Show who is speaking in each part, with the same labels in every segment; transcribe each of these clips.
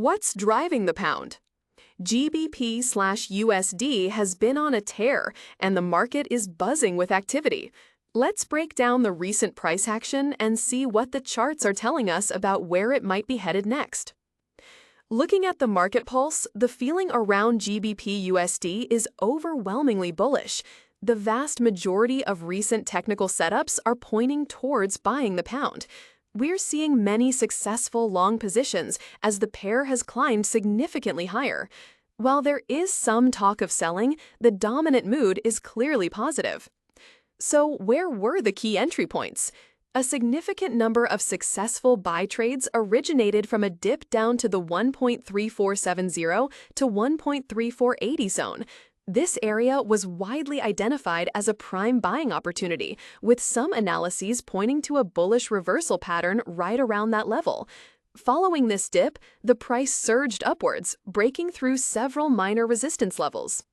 Speaker 1: What's driving the pound? GBP/USD has been on a tear, and the market is buzzing with activity. Let's break down the recent price action and see what the charts are telling us about where it might be headed next. Looking at the market pulse, the feeling around GBPUSD is overwhelmingly bullish. The vast majority of recent technical setups are pointing towards buying the pound. We're seeing many successful long positions as the pair has climbed significantly higher. While there is some talk of selling, the dominant mood is clearly positive. So where were the key entry points? A significant number of successful buy trades originated from a dip down to the 1.3470 to 1.3480 zone. This area was widely identified as a prime buying opportunity, with some analyses pointing to a bullish reversal pattern right around that level. Following this dip, the price surged upwards, breaking through several minor resistance levels.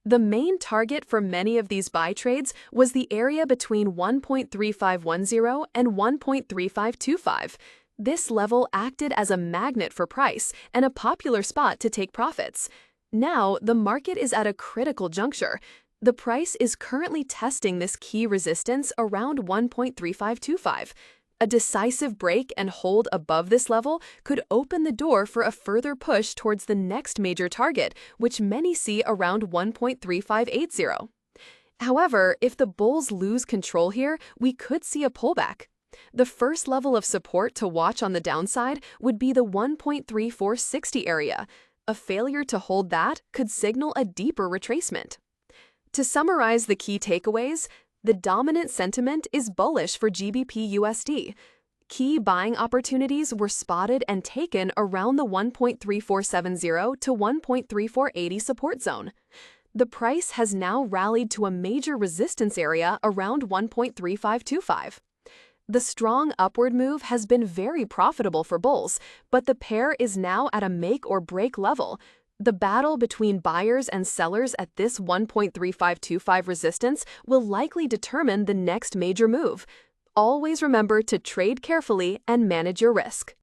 Speaker 1: The main target for many of these buy trades was the area between 1.3510 and 1.3525. This level acted as a magnet for price and a popular spot to take profits. Now, the market is at a critical juncture. The price is currently testing this key resistance around 1.3525. A decisive break and hold above this level could open the door for a further push towards the next major target, which many see around 1.3580. However, if the bulls lose control here, we could see a pullback. The first level of support to watch on the downside would be the 1.3460 area. A failure to hold that could signal a deeper retracement. To summarize the key takeaways, the dominant sentiment is bullish for GBPUSD. Key buying opportunities were spotted and taken around the 1.3470 to 1.3480 support zone. The price has now rallied to a major resistance area around 1.3525. The strong upward move has been very profitable for bulls, but the pair is now at a make-or-break level. The battle between buyers and sellers at this 1.3525 resistance will likely determine the next major move. Always remember to trade carefully and manage your risk.